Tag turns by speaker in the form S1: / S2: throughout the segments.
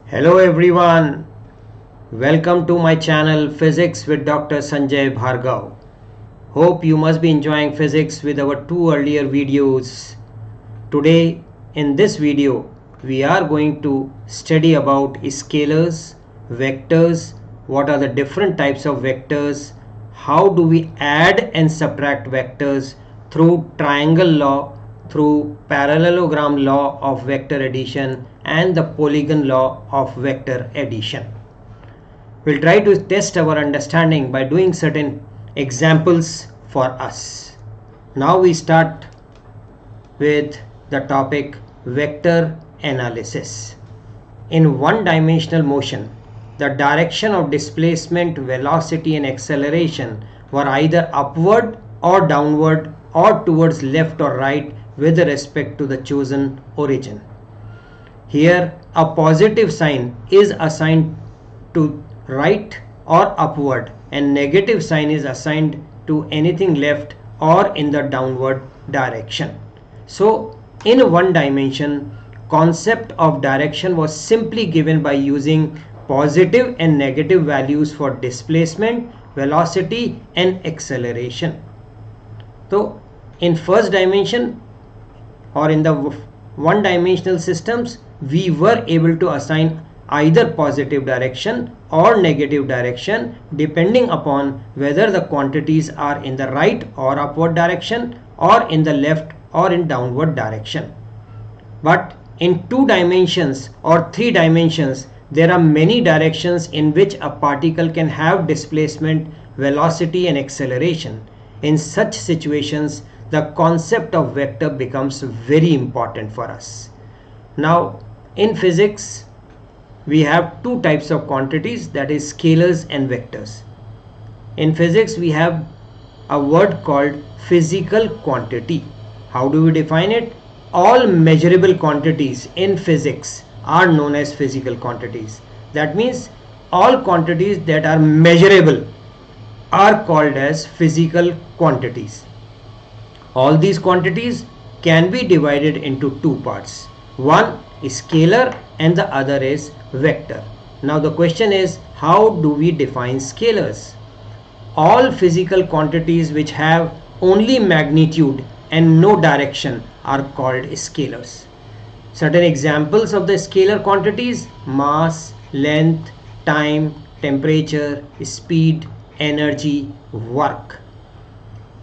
S1: Hello everyone, welcome to my channel Physics with Dr. Sanjay Bhargav. Hope you must be enjoying physics with our two earlier videos. Today in this video we are going to study about scalars, vectors, what are the different types of vectors, how do we add and subtract vectors through triangle law, through parallelogram law of vector addition and the polygon law of vector addition. We'll try to test our understanding by doing certain examples for us. Now we start with the topic vector analysis. In one-dimensional motion, the direction of displacement, velocity and acceleration were either upward or downward or towards left or right with respect to the chosen origin. Here a positive sign is assigned to right or upward and negative sign is assigned to anything left or in the downward direction. So in one dimension, concept of direction was simply given by using positive and negative values for displacement, velocity and acceleration. So in first dimension or in the one-dimensional systems, we were able to assign either positive direction or negative direction depending upon whether the quantities are in the right or upward direction or in the left or in downward direction. But in 2 dimensions or 3 dimensions, there are many directions in which a particle can have displacement, velocity and acceleration. In such situations, the concept of vector becomes very important for us. Now in physics we have two types of quantities, that is scalars and vectors. In physics we have a word called physical quantity. How do we define it? All measurable quantities in physics are known as physical quantities. That means all quantities that are measurable are called as physical quantities. All these quantities can be divided into two parts. One is scalar and the other is vector. Now the question is, how do we define scalars? All physical quantities which have only magnitude and no direction are called scalars. Certain examples of the scalar quantities: mass, length, time, temperature, speed, energy, work.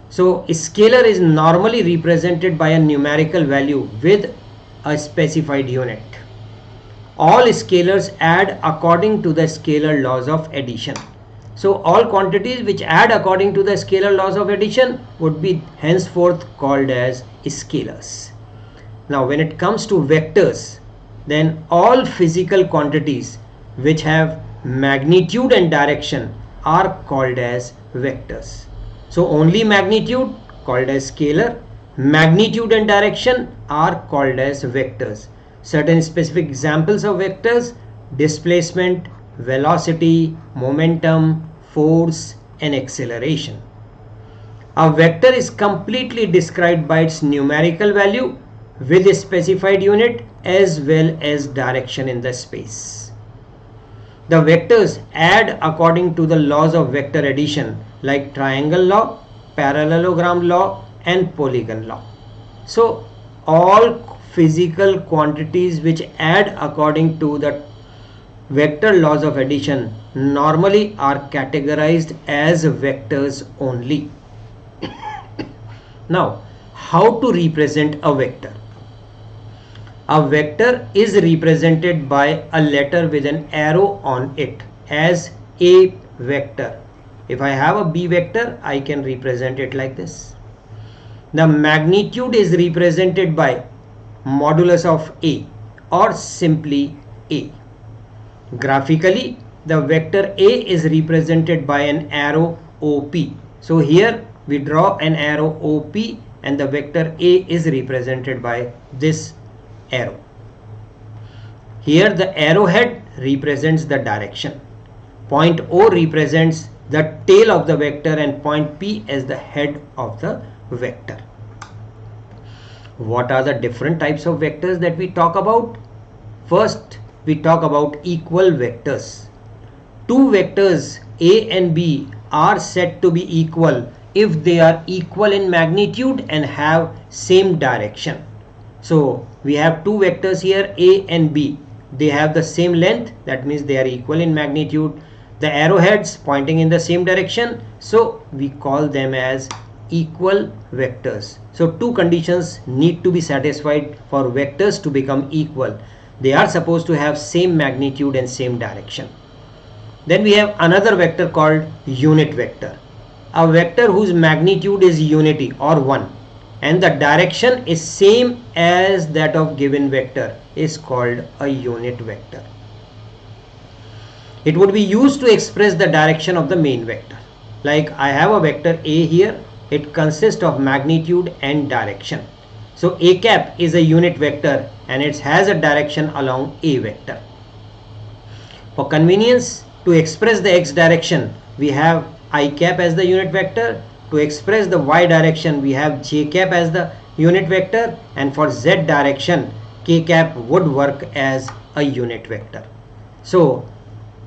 S1: So a scalar is normally represented by a numerical value with a specified unit. All scalars add according to the scalar laws of addition. So all quantities which add according to the scalar laws of addition would be henceforth called as scalars. Now when it comes to vectors, then all physical quantities which have magnitude and direction are called as vectors. So only magnitude called as scalar, magnitude and direction are called as vectors. Certain specific examples of vectors: displacement, velocity, momentum, force and acceleration. A vector is completely described by its numerical value with a specified unit as well as direction in the space. The vectors add according to the laws of vector addition like triangle law, parallelogram law and polygon law. So all physical quantities which add according to the vector laws of addition normally are categorized as vectors only. Now how to represent a vector? A vector is represented by a letter with an arrow on it as a vector. If I have a B vector, I can represent it like this. The magnitude is represented by modulus of A or simply A. Graphically, the vector A is represented by an arrow OP. So here we draw an arrow OP and the vector A is represented by this arrow. Here the arrowhead represents the direction. Point O represents the tail of the vector and point P as the head of the vector. What are the different types of vectors that we talk about? First we talk about equal vectors. Two vectors A and B are said to be equal if they are equal in magnitude and have same direction. So we have two vectors here, A and B. They have the same length, that means they are equal in magnitude. The arrowheads pointing in the same direction, so we call them as equal vectors. So two conditions need to be satisfied for vectors to become equal. They are supposed to have same magnitude and same direction. Then we have another vector called unit vector. A vector whose magnitude is unity or 1 and the direction is same as that of given vector is called a unit vector. It would be used to express the direction of the main vector. Like I have a vector A here, it consists of magnitude and direction. So A cap is a unit vector and it has a direction along A vector. For convenience, to express the x direction, we have I cap as the unit vector. To express the y direction, we have j cap as the unit vector, and for z direction, k cap would work as a unit vector. So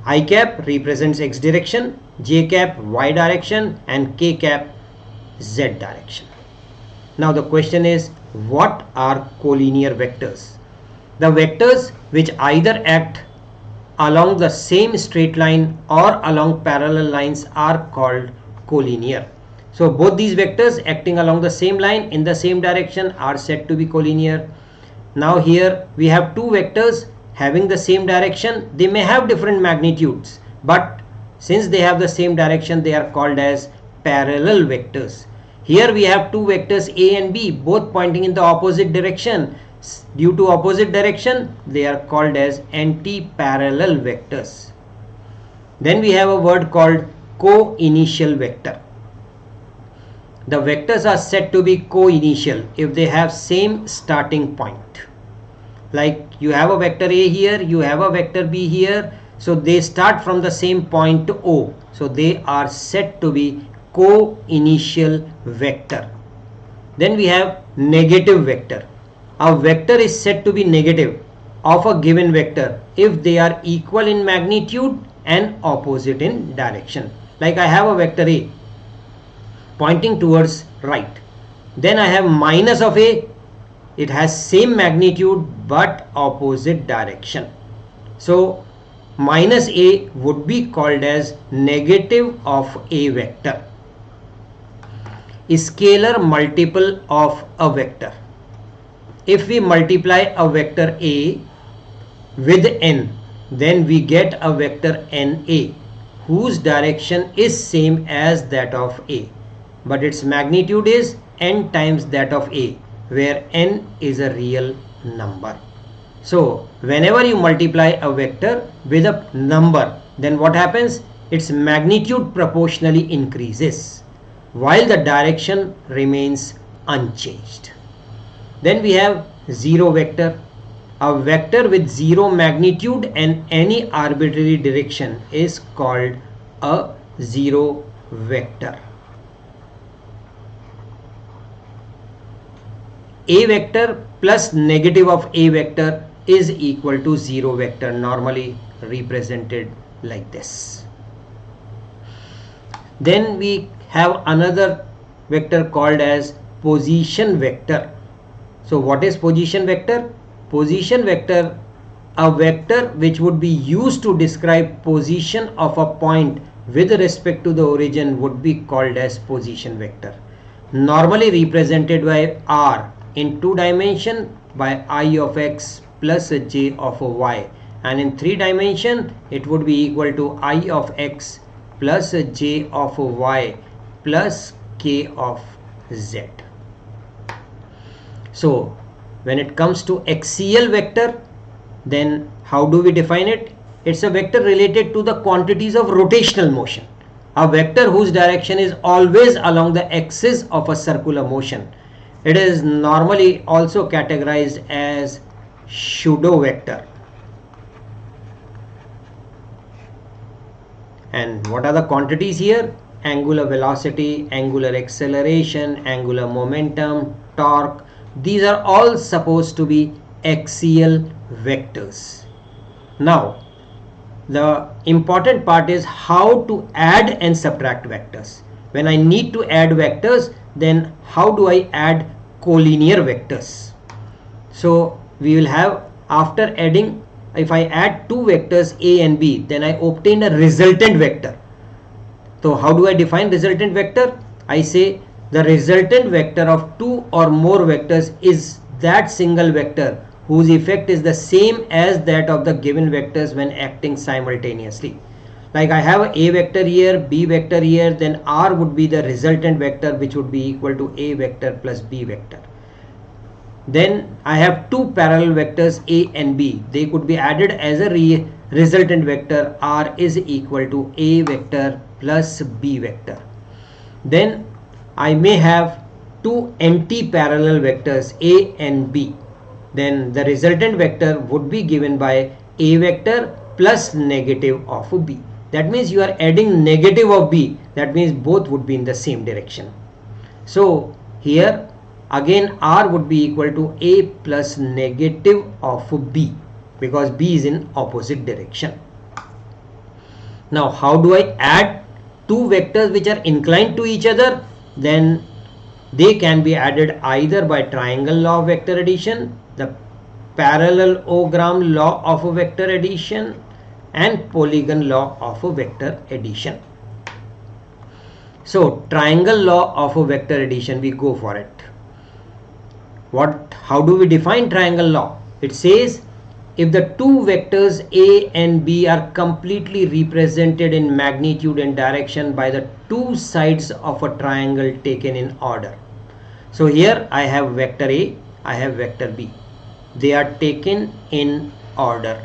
S1: I cap represents x direction, j cap y direction, and k cap z direction. Now the question is, what are collinear vectors? The vectors which either act along the same straight line or along parallel lines are called collinear. So both these vectors acting along the same line in the same direction are said to be collinear. Now here we have two vectors having the same direction. They may have different magnitudes, but since they have the same direction, they are called as parallel vectors. Here we have two vectors A and B both pointing in the opposite direction. Due to opposite direction, they are called as anti-parallel vectors. Then we have a word called co-initial vector. The vectors are said to be co-initial if they have same starting point. Like you have a vector A here, you have a vector B here, so they start from the same point to O. So they are said to be co-initial vector. Then we have negative vector. A vector is said to be negative of a given vector if they are equal in magnitude and opposite in direction. Like I have a vector A pointing towards right. Then I have minus of A. It has same magnitude but opposite direction. So minus A would be called as negative of A vector. A scalar multiple of a vector. If we multiply a vector A with n, then we get a vector NA whose direction is same as that of A, but its magnitude is n times that of A, where n is a real number. So whenever you multiply a vector with a number, then what happens? Its magnitude proportionally increases while the direction remains unchanged. Then we have zero vector. A vector with zero magnitude and any arbitrary direction is called a zero vector. A vector plus negative of A vector is equal to zero vector, normally represented like this. Then we have another vector called as position vector. So what is position vector? Position vector, a vector which would be used to describe position of a point with respect to the origin would be called as position vector. Normally represented by R in 2 dimension by I of x plus j of y, and in 3 dimension it would be equal to I of x plus j of y plus k of z. So when it comes to axial vector, then how do we define it? It's a vector related to the quantities of rotational motion. A vector whose direction is always along the axis of a circular motion. It is normally also categorized as pseudo vector. And what are the quantities here? Angular velocity, angular acceleration, angular momentum, torque. These are all supposed to be axial vectors. Now the important part is how to add and subtract vectors. When I need to add vectors, then how do I add collinear vectors? So we will have, after adding, if I add two vectors A and B, then I obtain a resultant vector. So how do I define resultant vector? I say the resultant vector of two or more vectors is that single vector whose effect is the same as that of the given vectors when acting simultaneously. Like I have a vector here, b vector here, then r would be the resultant vector, which would be equal to a vector plus b vector. Then I have two parallel vectors a and b. They could be added as a resultant vector. R is equal to a vector plus b vector. Then I may have two anti-parallel vectors a and b. Then the resultant vector would be given by a vector plus negative of b. That means you are adding negative of b. That means both would be in the same direction. So here again r would be equal to a plus negative of b, because b is in opposite direction. Now how do I add two vectors which are inclined to each other? Then they can be added either by triangle law of vector addition, the parallelogram law of a vector addition, and Polygon law of a vector addition. So triangle law of a vector addition, we go for it. How do we define triangle law? It says if the two vectors a and b are completely represented in magnitude and direction by the two sides of a triangle taken in order. So here I have vector a, I have vector b. They are taken in order.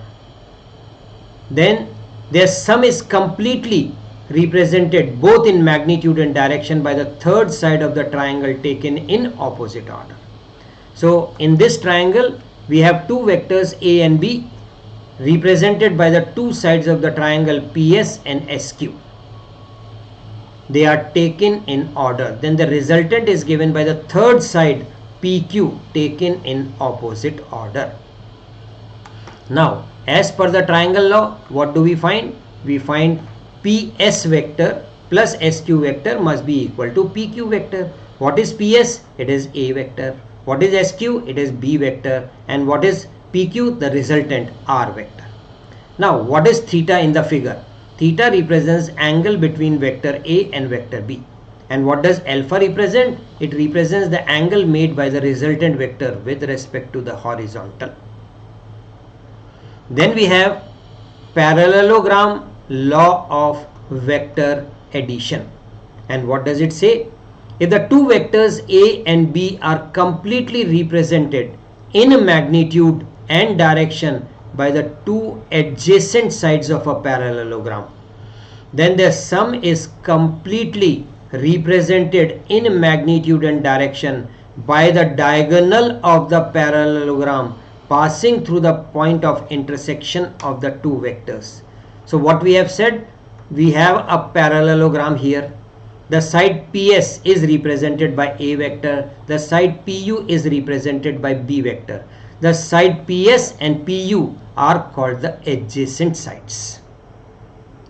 S1: Then their sum is completely represented both in magnitude and direction by the third side of the triangle taken in opposite order. So in this triangle we have two vectors a and b represented by the two sides of the triangle PS and SQ. They are taken in order. Then the resultant is given by the third side PQ taken in opposite order. Now as per the triangle law, what do we find? We find PS vector plus SQ vector must be equal to PQ vector. What is PS? It is A vector. What is SQ? It is B vector. And what is PQ? The resultant R vector. Now what is theta in the figure? Theta represents angle between vector A and vector B. And what does alpha represent? It represents the angle made by the resultant vector with respect to the horizontal. Then we have parallelogram law of vector addition. And what does it say? If the two vectors A and B are completely represented in magnitude and direction by the two adjacent sides of a parallelogram, then their sum is completely represented in magnitude and direction by the diagonal of the parallelogram passing through the point of intersection of the two vectors. So what we have said, we have a parallelogram here. The side PS is represented by A vector. The side PU is represented by B vector. The side PS and PU are called the adjacent sides.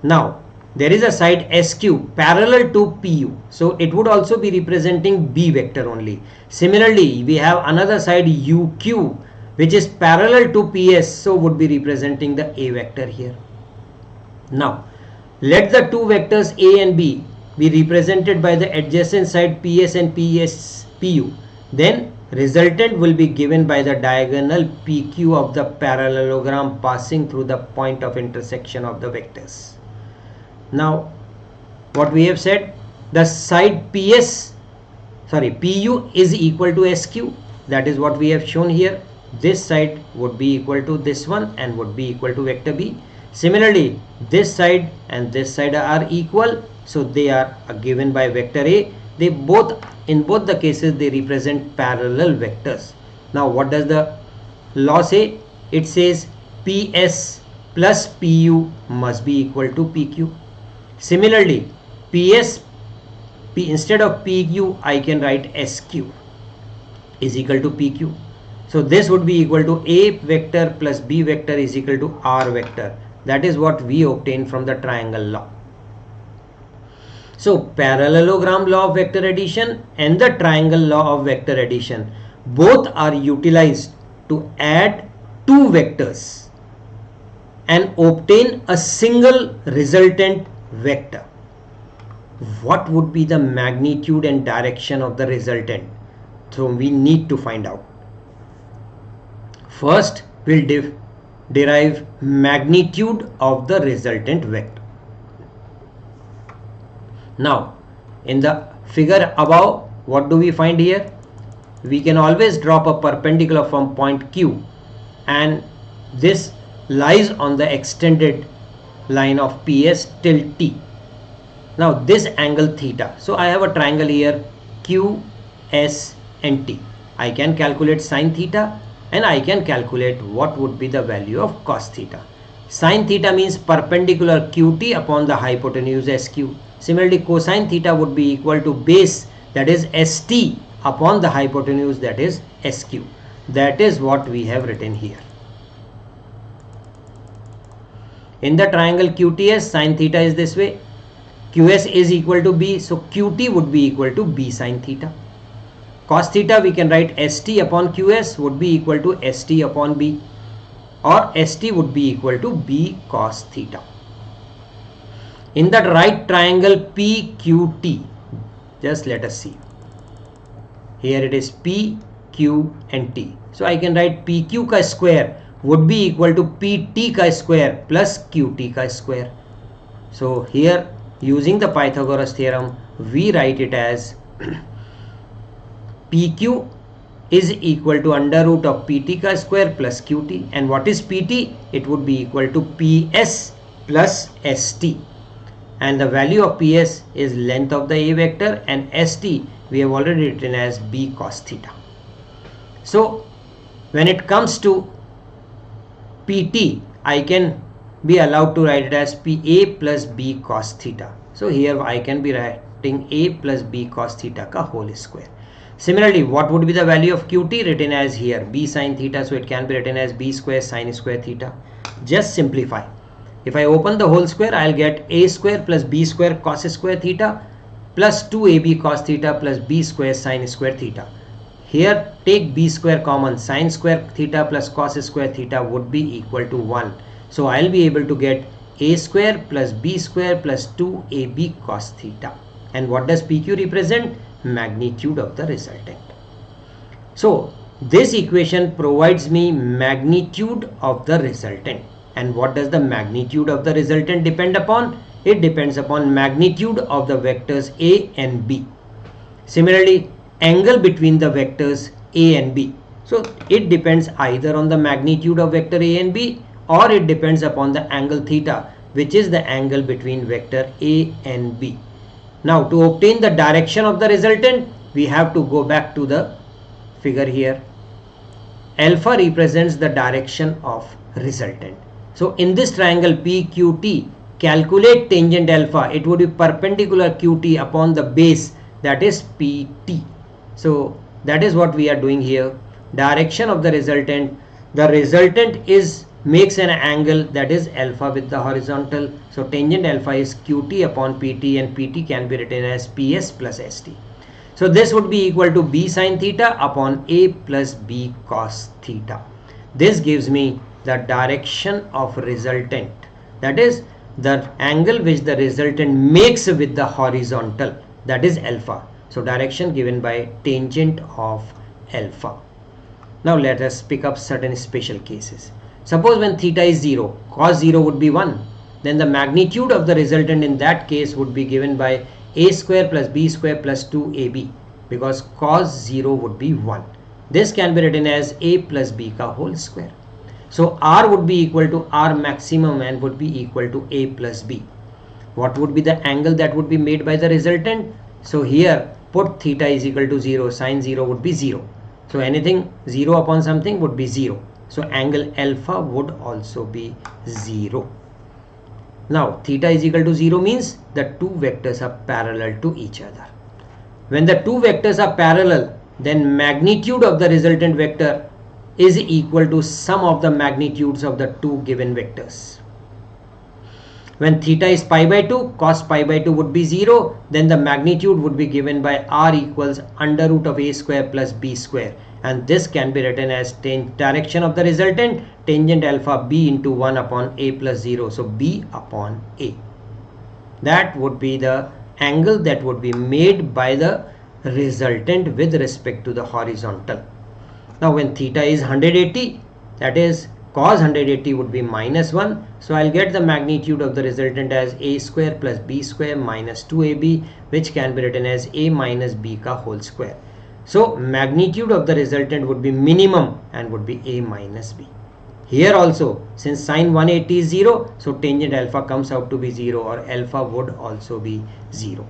S1: Now there is a side SQ parallel to PU. So it would also be representing B vector only. Similarly, we have another side UQ which is parallel to PS. So would be representing the A vector here. Now let the two vectors A and B be represented by the adjacent side PS and PU. Then resultant will be given by the diagonal PQ of the parallelogram passing through the point of intersection of the vectors. Now what we have said, the side PU is equal to SQ. That is what we have shown here. This side would be equal to this one and would be equal to vector B. Similarly, this side and this side are equal, so they are given by vector A. They both, in both the cases, they represent parallel vectors. Now what does the law say? It says PS plus PU must be equal to PQ. Similarly, instead of PQ I can write SQ is equal to PQ. So this would be equal to A vector plus B vector is equal to R vector. That is what we obtain from the triangle law. So parallelogram law of vector addition and the triangle law of vector addition both are utilized to add two vectors and obtain a single resultant vector. What would be the magnitude and direction of the resultant? So we need to find out. First, we'll derive magnitude of the resultant vector. Now, in the figure above, what do we find here? We can always drop a perpendicular from point Q, and this lies on the extended line of PS till T. Now this angle theta. So I have a triangle here Q, S and T. I can calculate sine theta and I can calculate what would be the value of cos theta. Sine theta means perpendicular QT upon the hypotenuse SQ. Similarly, cosine theta would be equal to base, that is ST, upon the hypotenuse, that is SQ. That is what we have written here. In the triangle QTS, sine theta is this way. QS is equal to B, so QT would be equal to B sine theta. Cos theta, we can write ST upon QS would be equal to ST upon B, or ST would be equal to B cos theta. In that right triangle PQT, just let us see. Here it is P, Q and T. So I can write PQ ka square would be equal to PT ka square plus QT ka square. So here, using the Pythagoras theorem, we write it as PQ is equal to under root of PT ka square plus QT. And what is PT? It would be equal to PS plus ST. And the value of PS is length of the A vector, and ST we have already written as B cos theta. So when it comes to PT, I can be allowed to write it as PA plus B cos theta. So here I can be writing A plus B cos theta ka whole square. Similarly, what would be the value of QT? Written as here B sin theta, so it can be written as B square sin square theta. Just simplify. If I open the whole square, I'll get A square plus B square cos square theta plus 2AB cos theta plus B square sin square theta. Here take B square common, sin square theta plus cos square theta would be equal to 1. So I'll be able to get A square plus B square plus 2AB cos theta. And what does PQ represent? Magnitude of the resultant. So this equation provides me magnitude of the resultant. And what does the magnitude of the resultant depend upon? It depends upon magnitude of the vectors A and B. Similarly, angle between the vectors A and B. So it depends either on the magnitude of vector A and B, or it depends upon the angle theta, which is the angle between vector A and B. Now to obtain the direction of the resultant, we have to go back to the figure here. Alpha represents the direction of resultant. So in this triangle PQT, calculate tangent alpha. It would be perpendicular QT upon the base, that is PT. So that is what we are doing here. Direction of the resultant. The resultant makes an angle, that is alpha with the horizontal. So tangent alpha is QT upon PT, and PT can be written as PS plus ST. So this would be equal to B sin theta upon A plus B cos theta. This gives me the direction of resultant, that is the angle which the resultant makes with the horizontal, that is alpha. So direction given by tangent of alpha. Now let us pick up certain special cases. Suppose when theta is 0, cos 0 would be 1. Then the magnitude of the resultant in that case would be given by A square plus B square plus 2AB, because cos 0 would be 1. This can be written as A plus B ka whole square. So R would be equal to R maximum and would be equal to A plus B. What would be the angle that would be made by the resultant? So here put theta is equal to 0, sin 0 would be 0. So anything 0 upon something would be 0. So angle alpha would also be 0. Now theta is equal to 0 means the two vectors are parallel to each other. When the two vectors are parallel, then magnitude of the resultant vector is equal to sum of the magnitudes of the two given vectors. When theta is pi by 2, cos pi by 2 would be 0. Then the magnitude would be given by r equals under root of a square plus b square. And this can be written as direction of the resultant, tangent alpha b into 1 upon a plus 0. So b upon a. That would be the angle that would be made by the resultant with respect to the horizontal. Now when theta is 180, that is cos 180 would be minus 1. So I'll get the magnitude of the resultant as a square plus b square minus 2ab, which can be written as a minus b ka whole square. So magnitude of the resultant would be minimum and would be a minus b. Here also, since sine 180 is 0, so tangent alpha comes out to be 0, or alpha would also be 0.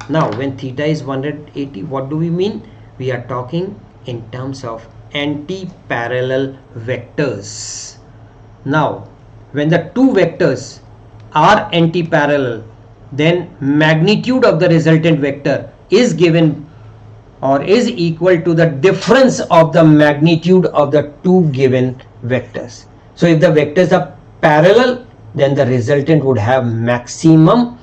S1: Now when theta is 180, what do we mean? We are talking in terms of anti-parallel vectors. Now when the two vectors are anti-parallel, then magnitude of the resultant vector is given or is equal to the difference of the magnitude of the two given vectors. So if the vectors are parallel, then the resultant would have maximum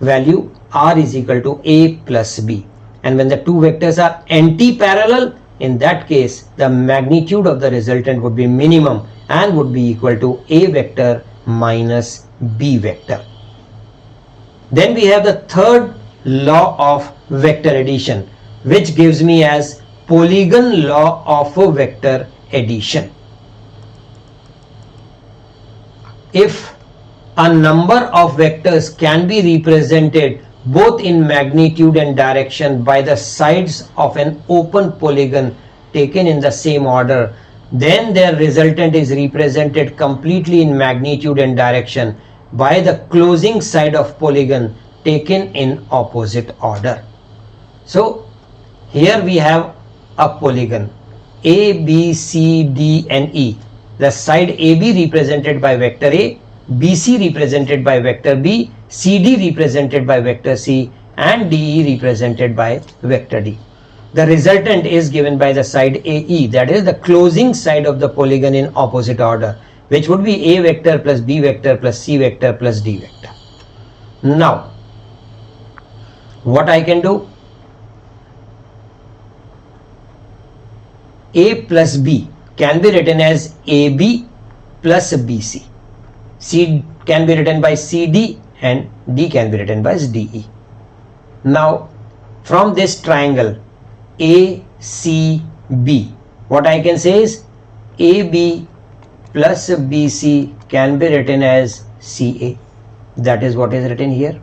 S1: value r is equal to a plus b. And when the two vectors are anti-parallel, in that case the magnitude of the resultant would be minimum and would be equal to a vector minus b vector. Then we have the third law of vector addition, which gives me as Polygon law of a vector addition. If a number of vectors can be represented both in magnitude and direction by the sides of an open polygon taken in the same order, then their resultant is represented completely in magnitude and direction by the closing side of polygon taken in opposite order. So here we have a polygon A, B, C, D and E. The side AB represented by vector A, BC represented by vector B, CD represented by vector C and DE represented by vector D. The resultant is given by the side AE, that is the closing side of the polygon in opposite order, which would be A vector plus B vector plus C vector plus D vector. Now what I can do? A plus B can be written as AB plus BC. C can be written by CD and D can be written by DE. Now from this triangle ACB, what I can say is AB plus BC can be written as CA. That is what is written here.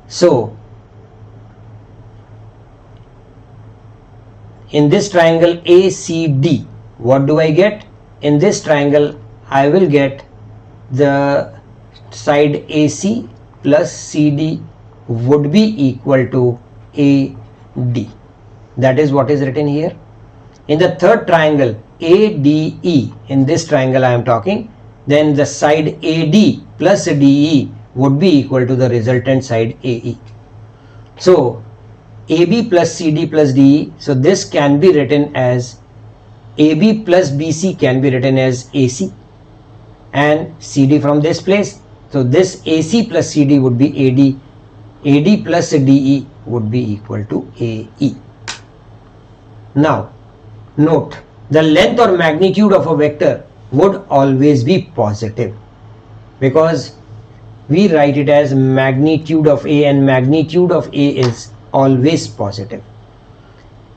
S1: So in this triangle ACD, what do I get? In this triangle I will get the side AC plus CD would be equal to AD. That is what is written here. In the third triangle ADE, in this triangle I am talking, then the side AD plus DE would be equal to the resultant side AE. So AB plus CD plus DE, so this can be written as AB plus BC can be written as AC and CD from this place. So this AC plus CD would be AD, AD plus DE would be equal to AE. Now note, the length or magnitude of a vector would always be positive because we write it as magnitude of A and magnitude of A is always positive.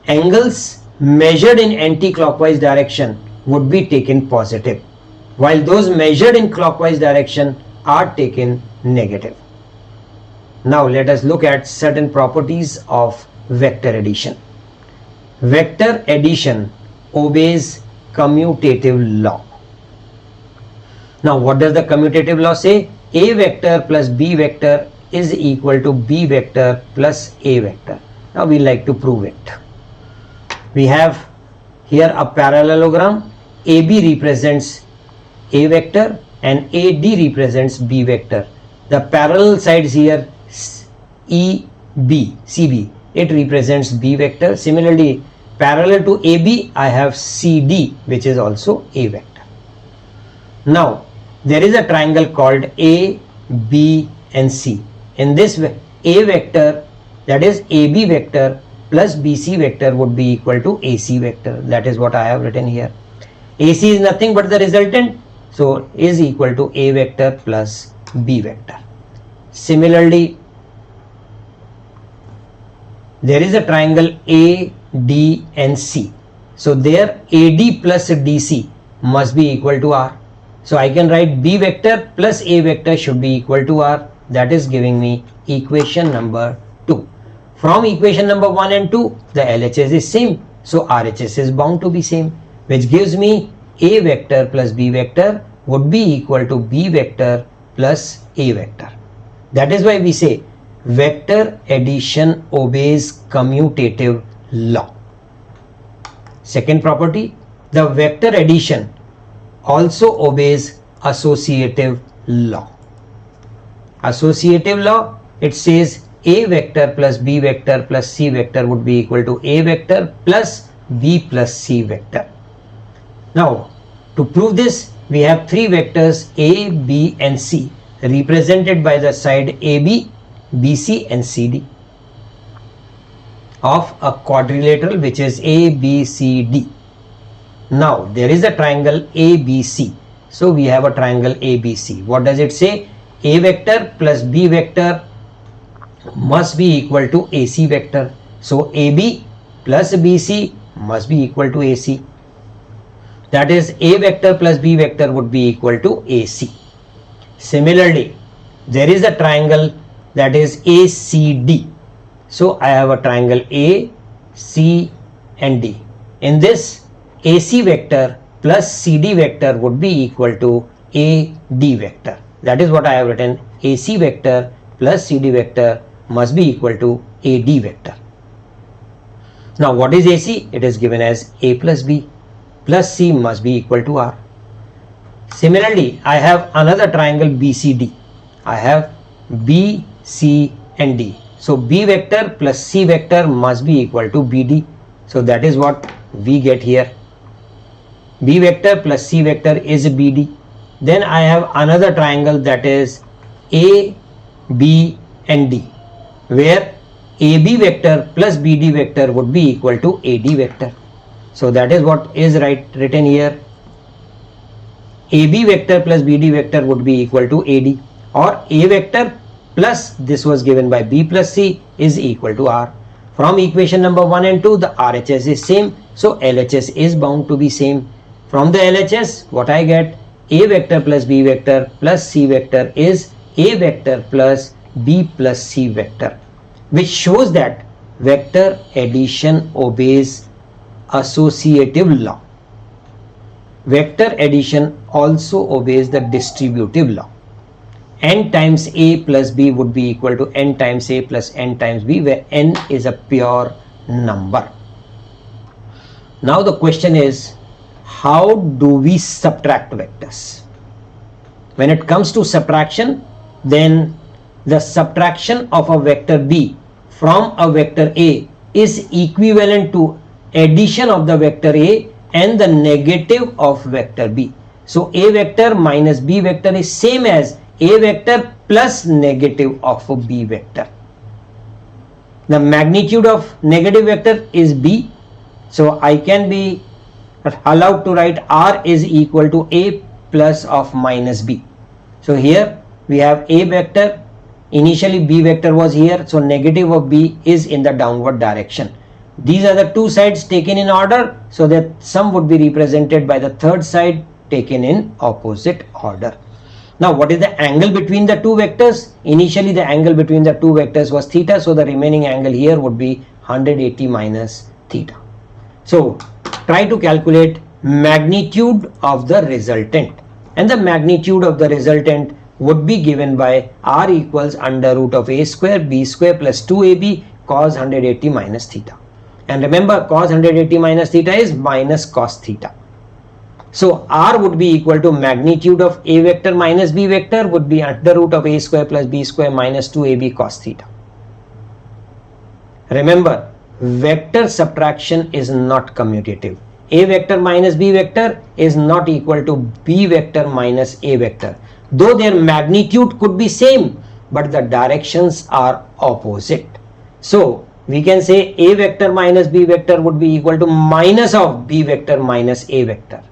S1: Angles measured in anti-clockwise direction would be taken positive, while those measured in clockwise direction are taken negative. Now let us look at certain properties of vector addition. Vector addition obeys commutative law. Now what does the commutative law say? A vector plus B vector is equal to B vector plus A vector. Now we like to prove it. We have here a parallelogram. AB represents A vector and AD represents B vector. The parallel sides here EB, CB, it represents B vector. Similarly, parallel to AB, I have CD, which is also a vector. Now, there is a triangle called A, B and C. In this A vector, that is AB vector plus BC vector would be equal to AC vector. That is what I have written here. AC is nothing but the resultant, so is equal to A vector plus B vector. Similarly, there is a triangle A, D and C. So there AD plus DC must be equal to R. So I can write B vector plus A vector should be equal to R. That is giving me equation number 2. From equation number 1 and 2, the LHS is same. So RHS is bound to be same, which gives me A vector plus B vector would be equal to B vector plus A vector. That is why we say vector addition obeys commutative law. Second property, the vector addition also obeys associative law. Associative law, it says A vector plus B vector plus C vector would be equal to A vector plus B plus C vector. Now, to prove this, we have three vectors A, B and C represented by the side AB, BC and CD of a quadrilateral which is ABCD. Now there is a triangle ABC. So we have a triangle ABC. What does it say? A vector plus B vector must be equal to AC vector. So AB plus BC must be equal to AC. That is A vector plus B vector would be equal to AC. Similarly, there is a triangle that is ACD. So I have a triangle A, C and D. In this, AC vector plus CD vector would be equal to AD vector. That is what I have written. AC vector plus CD vector must be equal to AD vector. Now what is AC? It is given as A plus B plus C must be equal to R. Similarly, I have another triangle BCD. I have B, C and D. So B vector plus C vector must be equal to BD. So that is what we get here. B vector plus C vector is BD. Then I have another triangle that is A, B and D, where AB vector plus BD vector would be equal to AD vector. So that is what is written here. AB vector plus BD vector would be equal to AD, or A vector plus this was given by B plus C is equal to R. From equation number 1 and 2, the RHS is same, so LHS is bound to be same. From the LHS, what I get? A vector plus B vector plus C vector is A vector plus B plus C vector, which shows that vector addition obeys associative law. Vector addition also obeys the distributive law. N times A plus B would be equal to N times A plus N times B, where N is a pure number. Now the question is, how do we subtract vectors? When it comes to subtraction, then the subtraction of a vector B from a vector A is equivalent to addition of the vector A and the negative of vector B. So A vector minus B vector is same as A vector plus negative of a B vector. The magnitude of negative vector is B. So I can be allowed to write R is equal to A plus of minus B. So here we have A vector. Initially B vector was here. So negative of B is in the downward direction. These are the two sides taken in order, so that sum would be represented by the third side taken in opposite order. Now what is the angle between the two vectors? Initially the angle between the two vectors was theta, so the remaining angle here would be 180 minus theta. So try to calculate magnitude of the resultant, and the magnitude of the resultant would be given by R equals under root of A square B square plus 2AB cos 180 minus theta. And remember, cos 180 minus theta is minus cos theta. So R would be equal to magnitude of A vector minus B vector would be under root of A square plus B square minus 2AB cos theta. Remember, vector subtraction is not commutative. A vector minus B vector is not equal to B vector minus A vector. Though their magnitude could be same, but the directions are opposite. So we can say A vector minus B vector would be equal to minus of B vector minus A vector.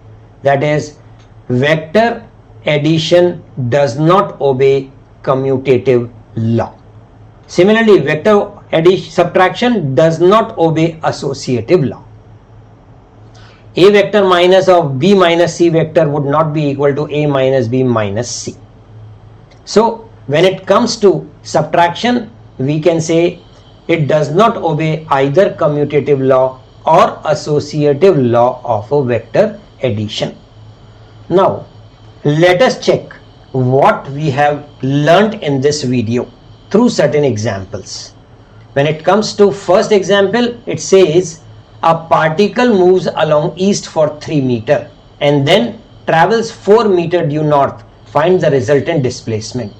S1: That is, vector addition does not obey commutative law. Similarly, vector addition subtraction does not obey associative law. A vector minus of B minus C vector would not be equal to A minus B minus C. So when it comes to subtraction, we can say it does not obey either commutative law or associative law of a vector addition. Now let us check what we have learnt in this video through certain examples. When it comes to first example, it says a particle moves along east for 3 meters and then travels 4 meters due north. Find the resultant displacement.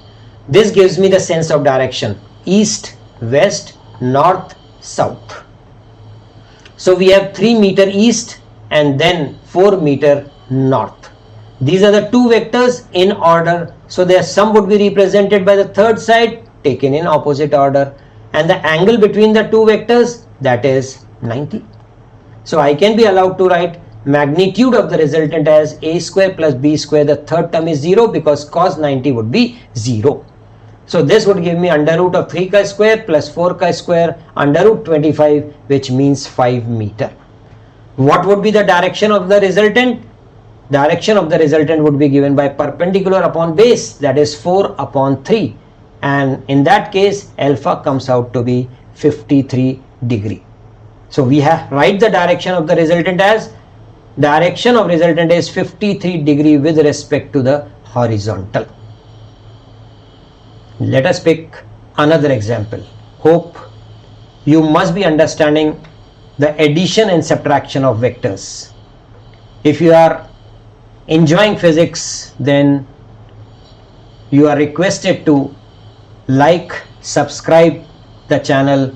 S1: This gives me the sense of direction: east, west, north, south. So we have 3 meters east and then 4 meters north. These are the two vectors in order. So their sum would be represented by the third side taken in opposite order, and the angle between the two vectors, that is 90. So I can be allowed to write magnitude of the resultant as a square plus b square. The third term is 0 because cos 90 would be 0. So this would give me under root of 3 chi square plus 4 chi square under root 25, which means 5 meters. What would be the direction of the resultant? Direction of the resultant would be given by perpendicular upon base, that is 4 upon 3, and in that case alpha comes out to be 53 degree. So we have write the direction of the resultant as direction of resultant is 53 degree with respect to the horizontal. Let us pick another example. Hope you must be understanding the addition and subtraction of vectors. If you are enjoying physics, then you are requested to like, subscribe the channel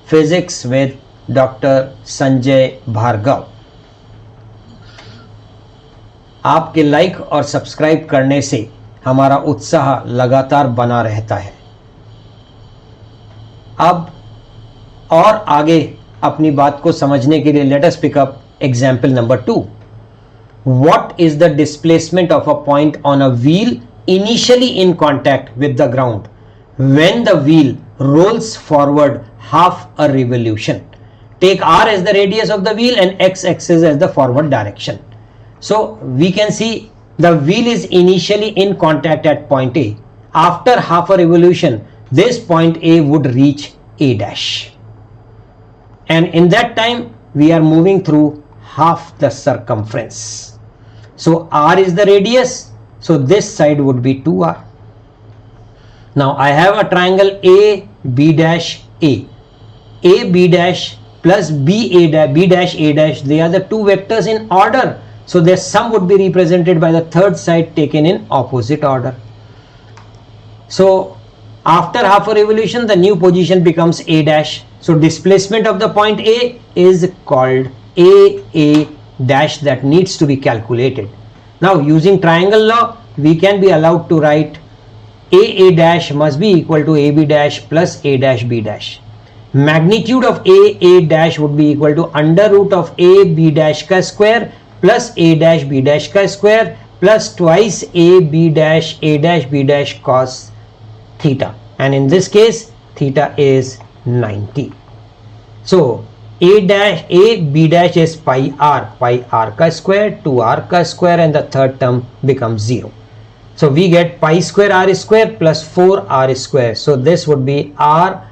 S1: Physics with Dr. Sanjay Bhargava. आपके like और subscribe करने से हमारा उत्साह लगातार बना रहता है. अब और आगे अपनी बात को समझने के लिए let us pick up example number 2. What is the displacement of a point on a wheel initially in contact with the ground when the wheel rolls forward half a revolution? Take r as the radius of the wheel and x-axis as the forward direction. So we can see the wheel is initially in contact at point A. After half a revolution, this point A would reach A dash. And in that time, we are moving through half the circumference. So r is the radius. So this side would be 2r. Now I have a triangle A, B dash, A. A, B dash plus B, A dash, B dash, A dash. They are the two vectors in order. So their sum would be represented by the third side taken in opposite order. So after half a revolution, the new position becomes A dash. So displacement of the point A is called A dash, that needs to be calculated. Now using triangle law, we can be allowed to write A dash must be equal to AB dash plus A dash B dash. Magnitude of A dash would be equal to under root of A B dash ka square plus A dash B dash ka square plus twice A B dash A dash B dash cos theta, and in this case theta is 90. So A B dash is pi r ka square, 2r ka square, and the third term becomes 0. So we get pi square r square plus 4r square. So this would be r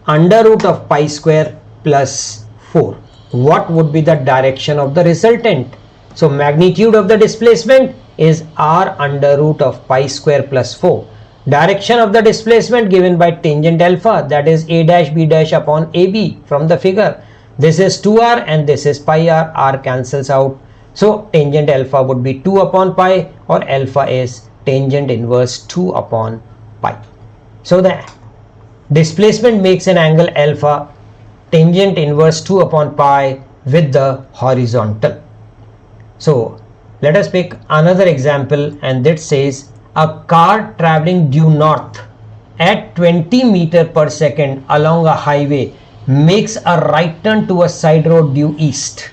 S1: under root of pi square plus 4. What would be the direction of the resultant? So magnitude of the displacement is r under root of pi square plus 4. Direction of the displacement given by tangent alpha, that is A dash B dash upon AB from the figure. This is 2r and this is pi r cancels out. So tangent alpha would be 2 upon pi, or alpha is tangent inverse 2 upon pi. So the displacement makes an angle alpha tangent inverse 2 upon pi with the horizontal. So let us pick another example, and that says a car traveling due north at 20 meter per second along a highway makes a right turn to a side road due east.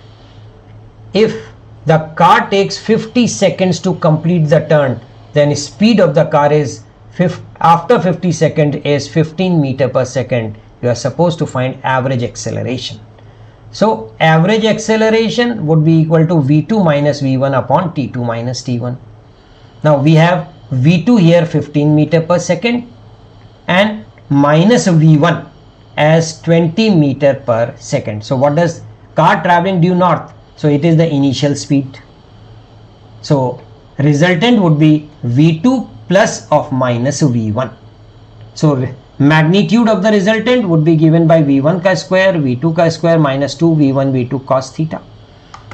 S1: If the car takes 50 seconds to complete the turn, then speed of the car is after 50 seconds is 15 meter per second. You are supposed to find average acceleration. So average acceleration would be equal to v2 minus v1 upon t2 minus t1. Now we have v2 here 15 meter per second and minus v1 as 20 meter per second. So what does car traveling due north? So it is the initial speed. So resultant would be v2 plus of minus v1. So magnitude of the resultant would be given by v1 ka square, v2 ka square minus 2 v1 v2 cos theta,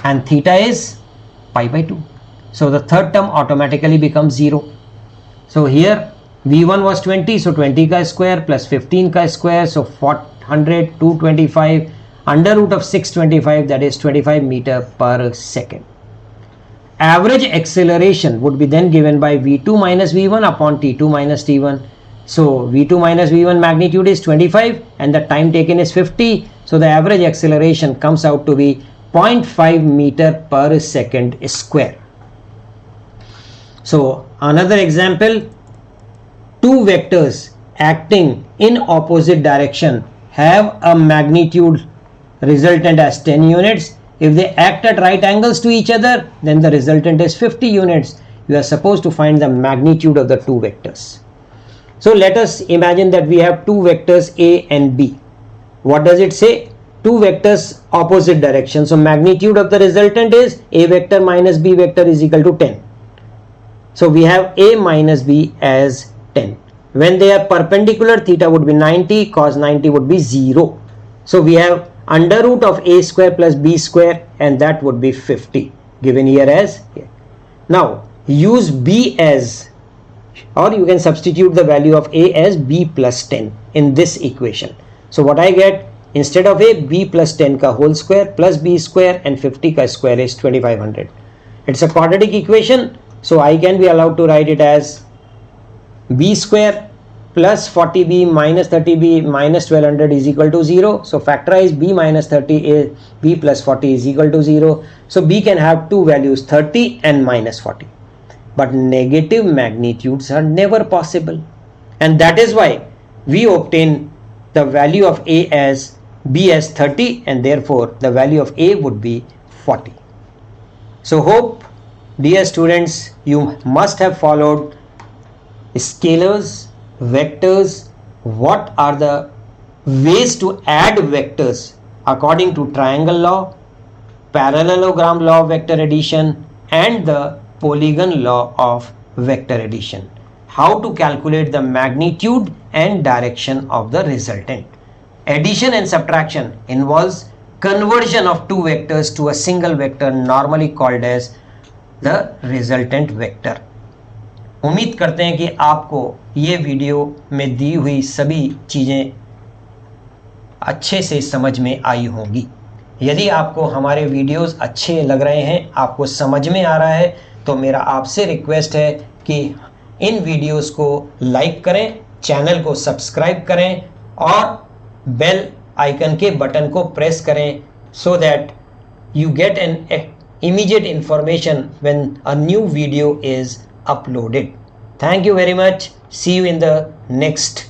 S1: and theta is pi by 2. So the third term automatically becomes 0. So here v1 was 20, so 20 ka square plus 15 ka square, so 100, 225 under root of 625, that is 25 meter per second. Average acceleration would be then given by v2 minus v1 upon t2 minus t1. So v2 minus v1 magnitude is 25 and the time taken is 50. So the average acceleration comes out to be 0.5 meter per second square. So another example, two vectors acting in opposite direction have a magnitude resultant as 10 units. If they act at right angles to each other, then the resultant is 50 units. You are supposed to find the magnitude of the two vectors. So let us imagine that we have two vectors A and B. What does it say? Two vectors opposite direction. So magnitude of the resultant is A vector minus B vector is equal to 10. So we have A minus B as 10. When they are perpendicular, theta would be 90, cos 90 would be 0. So we have under root of A square plus B square, and that would be 50 given here as here. Now use B as, or you can substitute the value of A as B plus 10 in this equation. So what I get, instead of A, B plus 10 ka whole square plus B square and 50 ka square is 2500. It's a quadratic equation, so I can be allowed to write it as B square plus 40b minus 30b minus 1200 is equal to 0. So factorize b minus 30 is b plus 40 is equal to 0. So b can have two values, 30 and minus 40. But negative magnitudes are never possible. And that is why we obtain the value of a as b as 30, and therefore the value of a would be 40. So hope, dear students, you must have followed scalars, vectors, what are the ways to add vectors according to triangle law, parallelogram law of vector addition, and the Polygon law of vector addition. How to calculate the magnitude and direction of the resultant. Addition and subtraction involves conversion of two vectors to a single vector, normally called as the resultant vector. उम्मीद करते हैं कि आपको ये video में दी हुई सभी चीज़ें अच्छे से समझ में आई होंगी। यदि आपको हमारे वीडियोस अच्छे लग रहे हैं, आपको समझ में आ रहा है, तो मेरा आपसे रिक्वेस्ट है कि इन वीडियोस को लाइक करें, चैनल को सब्सक्राइब करें और बेल आइकन के बटन को प्रेस करें, so that you get an immediate information when a new video is uploaded. Thank you very much. See you in the next